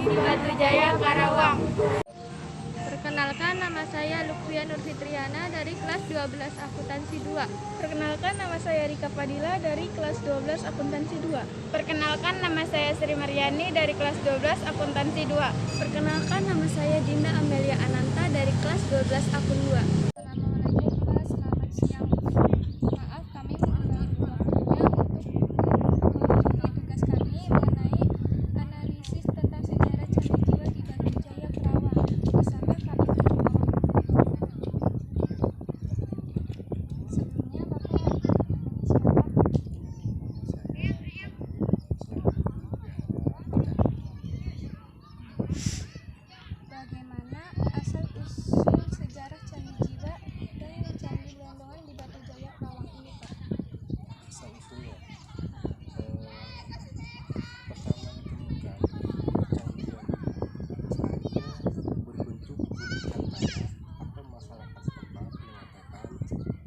di Batu Jaya, Karawang. Perkenalkan, nama saya Lukvia Nurfitriana dari kelas 12 Akuntansi 2. Perkenalkan, nama saya Rika Padilla dari kelas 12 Akuntansi 2. Perkenalkan, nama saya Sri Mariani dari kelas 12 Akuntansi 2. Perkenalkan, nama saya Dinda Amelia Ananta dari kelas 12 Akun 2. Assalamualaikum kelas, selamat siang. Maaf, kami mengulangi waktunya untuk memenuhi tugas kami mengenai analisis tentang sejarah Candi Jiwa di Batu Jaya, Karawang bersama kami berdua. Sebelumnya Bapak bagaimana asal-usul sejarah Candi Jiwa dan Candi Blandongan di Batu Jaya, Karawang ini, Pak? Asal-usulnya pertama ditemukan candi yang berbentuk gundukan tanah atau masyarakat setempat mengatakan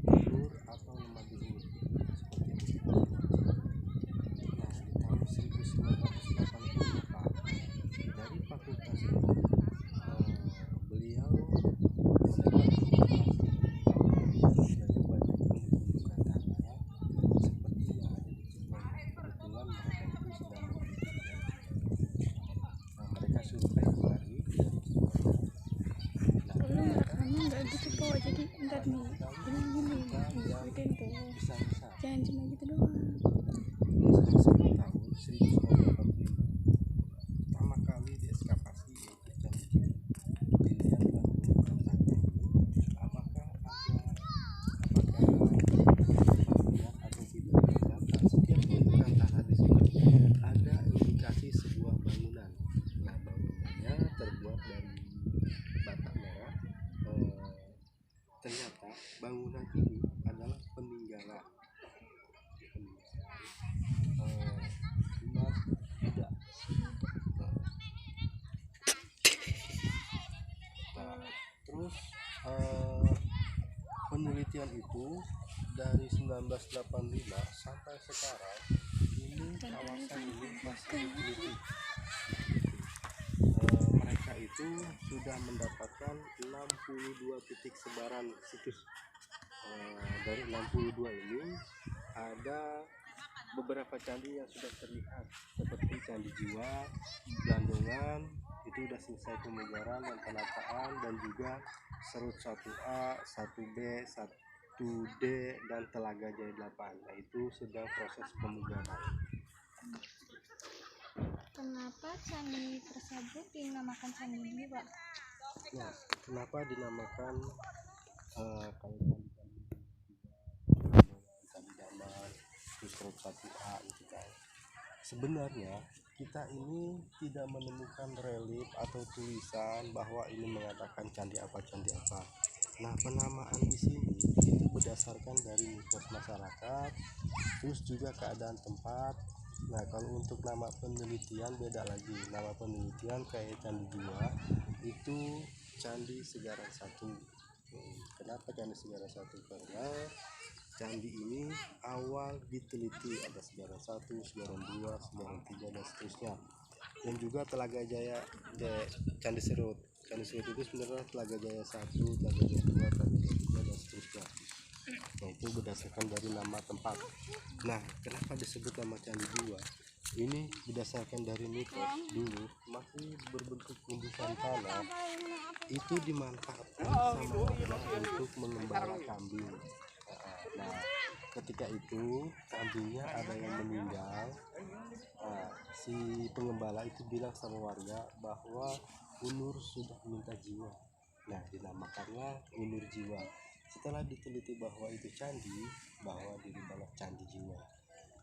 telur atau lemah dihuni seperti itu. Nah, di tahun 1984 dari fakultas itu beliau mendapat informasi bahwa dari banyak gundukan tanah seperti yang ada di Cirebon. Kebetulan mereka itu sedang meneliti. Nah, mereka survei kembali dari Cirebon. Nah, ternyata Nggak gitu kok, jadi ntar nih gini ikutin tuh, besar-besar. jangan cuma gitu doang. Berdasarkan tahun 1985 pertama kali diekskavasi yaitu Candi Jiwa. Dilihatlah gundukan tanah ini apakah banyak atau tidak. Ternyata setiap gundukan tanah di sini ada indikasi sebuah bangunan. Nah, bangunannya terbuat dari bata merah. Ternyata bangunan ini adalah peninggalan umat Buddha. Nah, terus penelitian itu dari 1985 sampai sekarang ini kawasan ini masih diteliti. Mereka itu sudah mendapatkan 62 titik sebaran situs. Dari 62 ini ada beberapa candi yang sudah terlihat seperti Candi Jiwa, Blandongan itu sudah selesai pemugaran dan penataan, dan juga Serut 1A, 1B, 1D dan Telaga Jaya 8. Nah, itu sedang proses pemugaran. Kenapa candi tersebut dinamakan Candi Jiwa? Nah, kenapa dinamakan kalau candi-candi Candi Damar, terus Serut 1A itu kan? Sebenarnya kita ini tidak menemukan relief atau tulisan bahwa ini mengatakan candi apa. Nah, penamaan di sini itu berdasarkan dari mitos masyarakat, terus juga keadaan tempat. Nah, kalau untuk nama penelitian beda lagi. Nama penelitian kayak Candi Jiwa itu Candi Segaran 1. Kenapa Candi Segaran 1? Karena candi ini awal diteliti ada Segaran 1, Segaran 2, Segaran 3 dan seterusnya. Dan juga Telaga Jaya, Candi Serut. Candi Serut itu sebenarnya Telaga Jaya 1, Telaga Jaya 2, Telaga Jaya 3 dan seterusnya. Nah, itu berdasarkan dari nama tempat. Nah, kenapa disebut nama Candi Jiwa? Ini berdasarkan dari mitos dulu masih berbentuk gundukan tanah itu dimanfaatkan sama warga untuk mengembala kambing. Nah, ketika itu kambingnya ada yang meninggal. Nah, si pengembala itu bilang sama warga bahwa Unur sudah minta jiwa. Nah, dinamakanlah Unur Jiwa. Setelah diteliti bahwa itu candi, bahwa diribalah Candi Jiwa.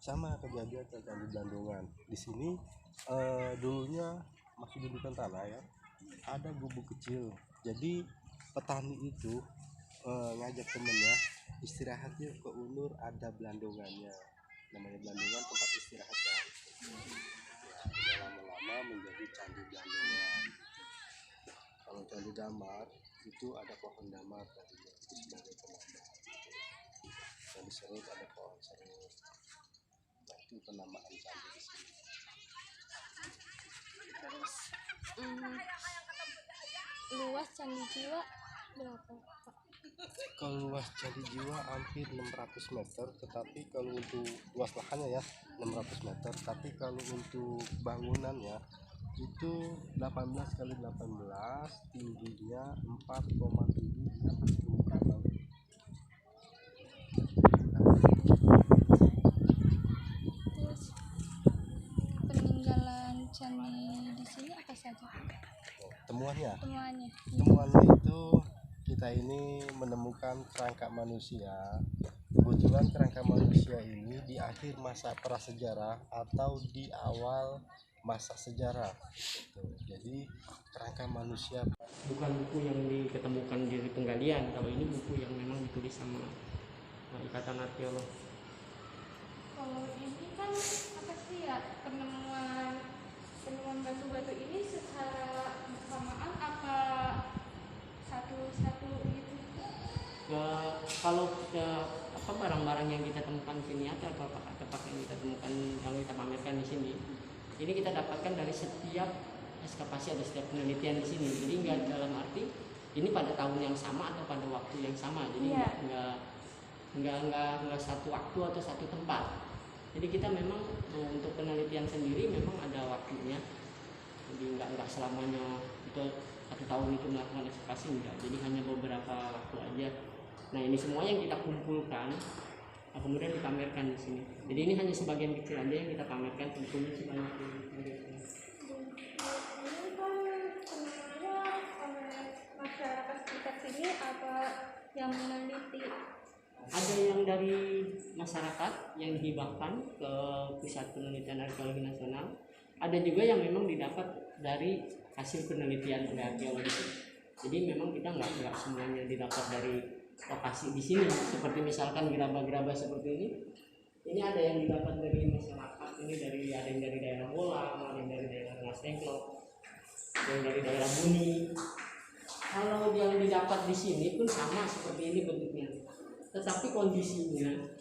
Sama kejadian ke Candi Blandongan. Di sini dulunya masih gundukan tanah ya. Ada gubuk kecil. Jadi petani itu ngajak temennya istirahatnya ke Unur, ada Blandongannya. Namanya Blandongan, tempat istirahatnya. Nah, lama-lama menjadi Candi Blandongan. Kalau Candi Damar itu ada pohon damar tadinya itu sebagai penanda. Candi Serut ada pohon serut. Nah, itu penamaan candi di sini. Terus Luas Candi Jiwa berapa, Pak? Kalau luas Candi Jiwa hampir 600 meter, tetapi kalau untuk luas lahannya ya 600 meter, tapi kalau untuk bangunannya itu 18 kali 18, tingginya 4,7 di atas permukaan laut. Terus peninggalan candi di sini apa saja? Temuannya Temuannya. itu kita ini menemukan kerangka manusia. Kebetulan kerangka manusia ini di akhir masa prasejarah atau di awal masa sejarah. Jadi kerangka manusia bukan buku yang diketemukan di penggalian. Kalau ini buku yang memang ditulis sama Ikatan Arkeolog. Kalau ini kan apa sih ya, penemuan batu-batu ini secara bersamaan apa satu-satu gitu? Kalau barang-barang yang kita temukan di sini atau artefak yang kita temukan yang kita pamerkan di sini, ini kita dapatkan dari setiap ekskavasi, ada setiap penelitian di sini. Jadi nggak dalam arti ini pada tahun yang sama atau pada waktu yang sama. Jadi nggak satu waktu atau satu tempat. Jadi kita memang untuk penelitian sendiri memang ada waktunya. Jadi nggak selamanya itu 1 tahun itu melakukan ekskavasi, enggak. Jadi hanya beberapa waktu aja. Nah ini semua yang kita kumpulkan, kemudian dipamerkan di sini. Jadi ini hanya sebagian kecil aja yang kita pamerkan, tentunya sih banyak. Ini kan sebenarnya oleh masyarakat sekitar sini apa yang meneliti? Ada yang dari masyarakat yang dihibahkan ke Pusat Penelitian Arkeologi Nasional. Ada juga yang memang didapat dari hasil penelitian oleh arkeologi. Jadi memang kita nggak semuanya didapat dari lokasi di sini. Seperti misalkan gerabah-gerabah seperti ini. Ini ada yang didapat dari masyarakat. Ini ada yang dari daerah Bolang, ada yang dari daerah Rengas Dengklok, ada yang dari daerah Buni. Kalau yang didapat di sini pun sama seperti ini bentuknya. Tetapi kondisinya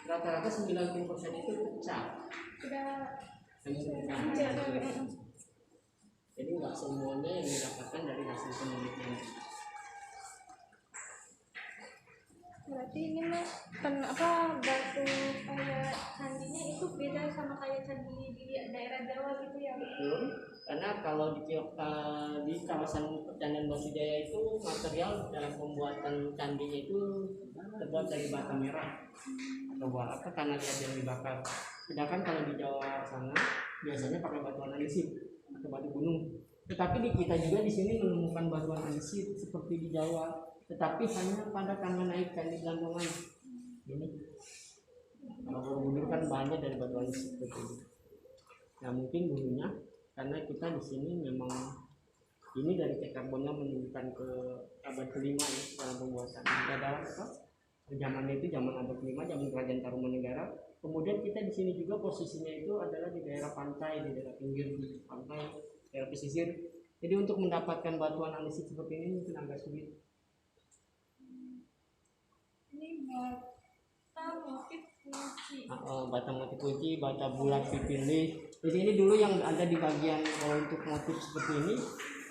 rata-rata 90% itu pecah. Jadi nggak semuanya yang didapatkan dari hasil penelitian. Berarti ini mas batu kayak candinya itu beda sama kayak candi di daerah Jawa gitu ya? Betul, karena kalau di kawasan Percandaan Batu Jaya itu material dalam pembuatan candinya itu terbuat dari bata merah atau apa karena dia yang dibakar. Sedangkan kalau di Jawa sana biasanya pakai batuan andesit atau batu gunung. Tetapi di kita juga di sini menemukan batuan andesit seperti di Jawa, tetapi hanya pada tangan naik Candi Gelantungan. Ini kalau Borobudur kan banyak dari batuan andesit seperti ini. Nah mungkin dulunya karena kita di sini memang ini dari cek karbonnya menunjukkan ke abad kelima ya dalam pembuatan. Kita dalam zaman itu zaman abad kelima, zaman Kerajaan Tarumanegara. Kemudian kita di sini juga posisinya itu adalah di daerah pantai, di daerah pinggir di pantai, daerah pesisir. Jadi untuk mendapatkan batuan andesit seperti ini mungkin agak sulit. Ini bata motif kunci. Bata motif kunci, bata bulat pipilih. Di sini dulu yang ada di bagian untuk motif seperti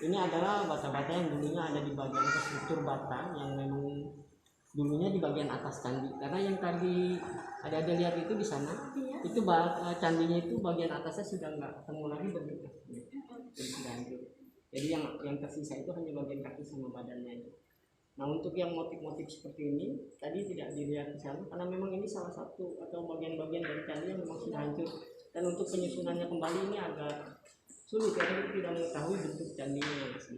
ini adalah bata-bata yang dulunya ada di bagian struktur bata yang memang dulunya di bagian atas candi. Karena yang tadi ada lihat itu di sana, itu candinya itu bagian atasnya sudah nggak ketemu lagi bentuknya, jadi sudah hancur. Jadi yang tersisa itu hanya bagian kaki sama badannya aja. Nah untuk yang motif-motif seperti ini tadi tidak dilihat di sana karena memang ini salah satu atau bagian-bagian dari candi yang memang sudah hancur. Dan untuk penyusunannya kembali ini agak sulit karena kita tidak mengetahui bentuk candinya yang asli.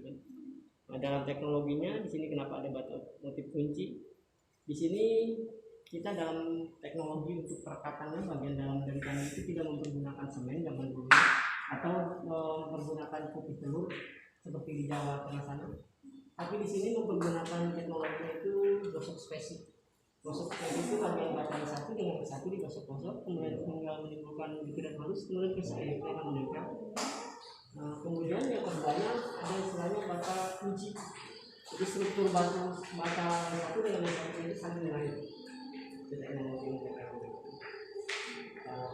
Nah, dalam teknologinya di sini kenapa ada batu motif kunci? Di sini kita dalam teknologi untuk perekatannya bagian dalam dari candi itu tidak mempergunakan semen zaman dulu atau mempergunakan putih telur seperti di Jawa Tengah sana. Tapi di sini mempergunakan teknologi itu gosok spesifik. Gosok spesifik itu bagian batang satu dengan satu digosok-gosok, kemudian tinggal menimbulkan butiran halus, kemudian kisah itu akan menempel. Nah, kemudian yang keduanya ada istilahnya bata kunci. Jadi struktur bata satu dengan yang satu ini saling menarik.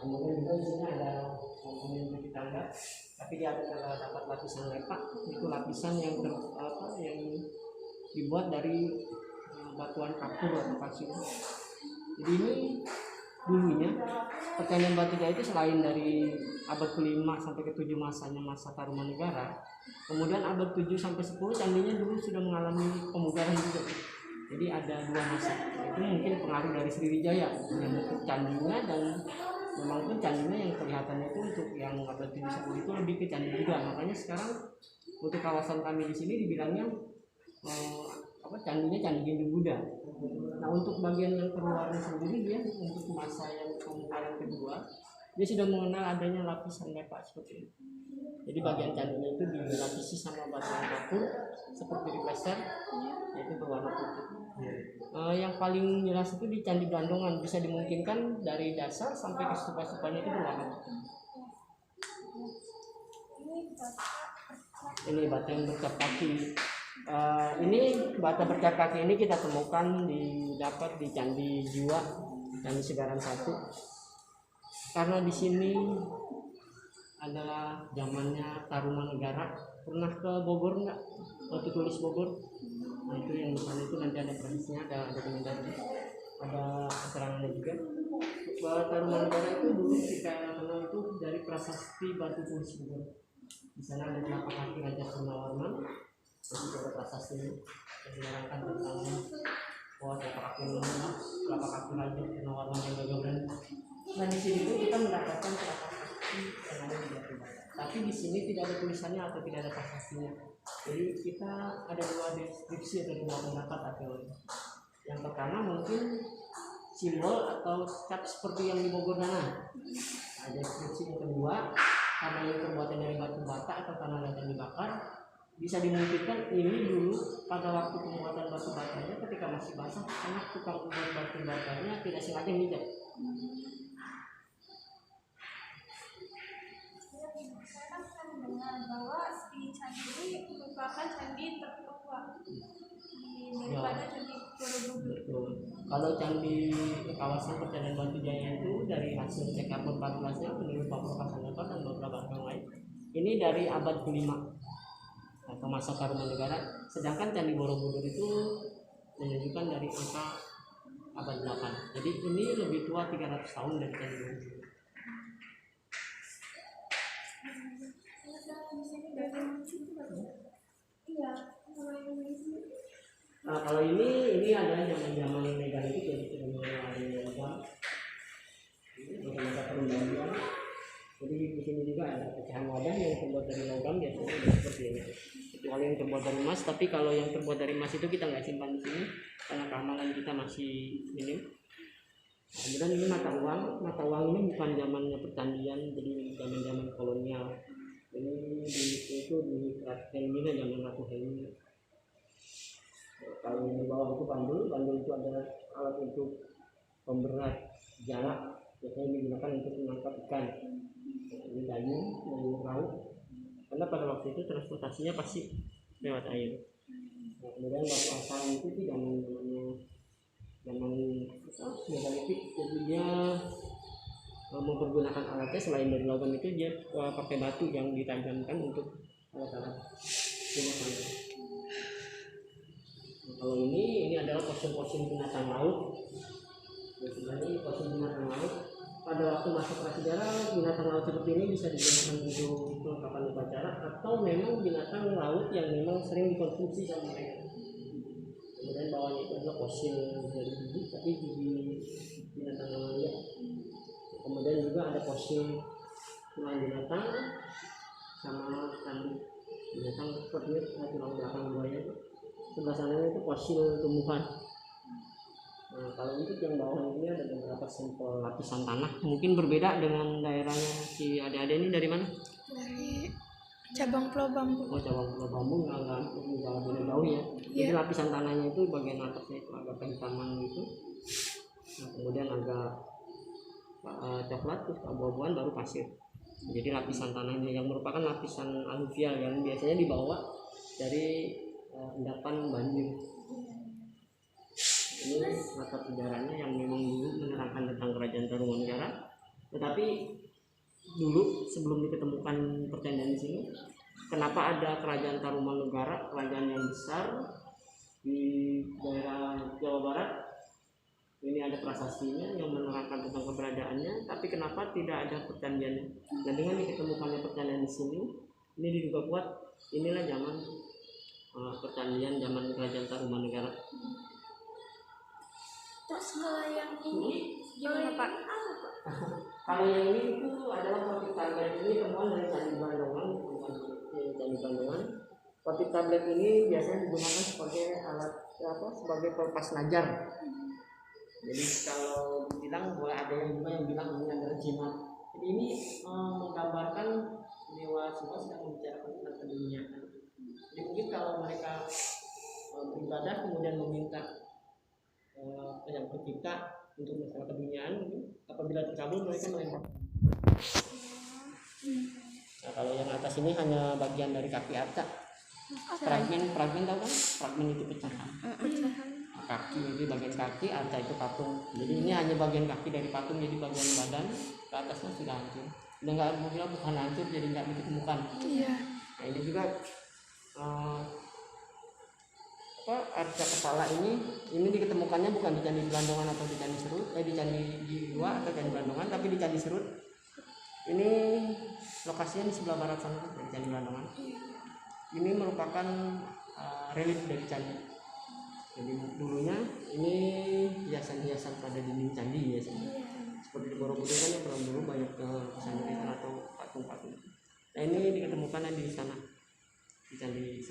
Kemudian juga di sini ada komponen yang kita lihat tapi dia ada terdapat lapisan lepak, itu lapisan yang yang dibuat dari batuan kapur atau pasir. Jadi ini dulunya percandaan Batu Jaya itu selain dari abad ke-5 sampai ke-7 masanya masa Tarumanegara, kemudian abad 7 sampai 10 candinya dulu sudah mengalami pemugaran juga. Jadi ada dua masa. Itu mungkin pengaruh dari Sriwijaya yang bentuk candinya, dan memang pun candinya yang kelihatannya itu untuk yang abad 7 10 itu lebih ke candi juga. Makanya sekarang untuk kawasan kami di sini dibilangnya candinya Candi Hindu Buddha. Nah, untuk bagian yang keluarnya sendiri, dia untuk masa yang pemugaran kedua, dia sudah mengenal adanya lapisan lepak seperti ini. Jadi bagian candinya itu dilapisi sama batuan kapur seperti di plaster, yaitu berwarna putih. Yang paling jelas itu di Candi Blandongan, bisa dimungkinkan dari dasar sampai ke stupa-stupanya itu berwarna putih. Ini bata yang bercap kaki. Ini bata bercap kaki ini kita temukan dapat di Candi Jiwa, Candi Segaran 1. Karena di sini adalah zamannya Tarumanegara. Pernah ke Bogor enggak? Waktu tulis Bogor. Nah, itu yang di sana itu nanti ada prosesnya, ada dokumentasi, ada keterangannya juga. Bahwa Tarumanegara itu dulu kita kenal itu dari prasasti Batu Tulis Bogor. Di sana ada telapak kaki Raja Purnawarman. Jadi ada prasasti yang menerangkan tentang bahwa telapak kaki Raja Purnawarman yang gagah berani. Nah, di sini pun kita mendapatkan telapak kaki yang ada di batu bata. Tapi di sini tidak ada tulisannya atau tidak ada prasastinya. Jadi kita ada dua deskripsi atau dua pendapat arkeologi. Yang pertama mungkin simbol atau cap seperti yang di Bogor sana. Ada deskripsi yang kedua, karena ini terbuat dari batu bata atau tanah liat yang dibakar, bisa dimungkinkan ini dulu pada waktu pembuatan batu batanya ketika masih basah, karena tukang pembuat batu batanya tidak sengaja nginjak. Saya kan mendengar bahwa di candi ini merupakan candi tertua daripada candi Borobudur. Betul. Kalau candi kawasan percandaan Batu Jaya itu dari hasil cek abad 14-nya menurut Pak Profesor Gatot dan beberapa orang lain, ini dari abad ke-5 atau masa Tarumanegara, sedangkan Candi Borobudur itu menunjukkan dari angka abad 8. Jadi ini lebih tua 300 tahun dari Candi Borobudur. Nah, kalau ini adalah zaman megalitik, jadi sudah mulai ada logam, masa perundungan. Jadi di sini juga ada pecahan wadah yang terbuat dari logam, biasanya seperti ini. Kecuali yang terbuat dari emas, tapi kalau yang terbuat dari emas itu kita nggak simpan di sini karena keamanan kita masih minim. Kemudian ini mata uang. Mata uang ini bukan zamannya percandian, jadi zaman kolonial. Ini itu di Helmina, zaman Ratu Helmina. Kalau yang di bawah itu bandul itu adalah alat untuk pemberat jala, biasanya digunakan untuk menangkap ikan. Ini daging laut, karena pada waktu itu transportasinya pasti lewat air. Nah, kemudian batu asal itu zaman megalitik, jadi dia mempergunakan alatnya selain dari logam itu dia pakai batu yang ditajamkan untuk alat-alat rumah tangga. Kalau ini adalah fosil-fosil binatang laut. Sebenarnya fosil binatang laut pada waktu masa prasejarah, binatang laut seperti ini bisa digunakan untuk kelengkapan upacara atau memang binatang laut yang memang sering dikonsumsi sama mereka. Kemudian bawahnya itu adalah fosil dari gigi, tapi gigi binatang mamalia. Kemudian juga ada fosil tulang binatang sama tadi binatang seperti tulang belakang buaya. Sebelah sana itu fosil tumbuhan. Nah, kalau untuk yang bawah ini ada beberapa sampel lapisan tanah, mungkin berbeda dengan daerahnya si adik-adik ini. Dari mana? Dari cabang Pulau Bambu. Oh, cabang Pulau Bambu, nggak beda jauh ya. Jadi lapisan tanahnya itu bagian atasnya itu agak kehitaman gitu. Nah, kemudian agak coklat, terus abu-abuan, baru pasir. Jadi lapisan tanahnya yang merupakan lapisan aluvial yang biasanya dibawa dari endapan banjir. Ini latar sejarahnya yang memang dulu menerangkan tentang kerajaan Tarumanegara. Tetapi dulu sebelum diketemukan percandaan di sini. Kenapa ada kerajaan Tarumanegara, kerajaan yang besar di daerah Jawa Barat? Ini ada prasastinya yang menerangkan tentang keberadaannya, tapi kenapa tidak ada percandiannya? Dan dengan diketemukannya percandian di sini, ini diduga kuat inilah zaman percandian zaman kerajaan Tarumanegara. Terus kalau yang ini gimana Pak? Kalau yang ini itu adalah motif tablet ini temuan dari Candi Bandongan, bukan dari Candi Bandongan. Motif tablet ini biasanya digunakan sebagai alat sebagai pelepas najar. Jadi kalau dibilang boleh ada yang juga yang bilang ini adalah jimat. Jadi ini menggambarkan dewa Siwa sedang membicarakan tentang keduniaan. Jadi mungkin kalau mereka beribadah kemudian meminta yang pencipta untuk masalah keduniaan, apabila terkabul mereka melempar. Nah kalau yang atas ini hanya bagian dari kaki arca. Fragmen tahu kan? Fragmen itu pecahan. Kaki itu bagian kaki, arca itu patung. Jadi ini hanya bagian kaki dari patung, jadi bagian badan ke atasnya sudah hancur. Udah nggak mau bilang bukan hancur, jadi nggak ditemukan. Iya. Nah ini juga arca kepala ini diketemukannya bukan di Candi Belandongan atau di Candi Serut, di Candi Jiwa atau Candi Belandongan, tapi di Candi Serut. Ini lokasinya di sebelah barat sana dari Candi Belandongan. Ini merupakan relief dari candi. Jadi dulunya ini hiasan-hiasan pada dinding candi biasanya. Seperti di Borobudur kan yang pernah dulu banyak lukisan lukisan atau patung-patung. Nah ini diketemukan di sana di Candi Serut.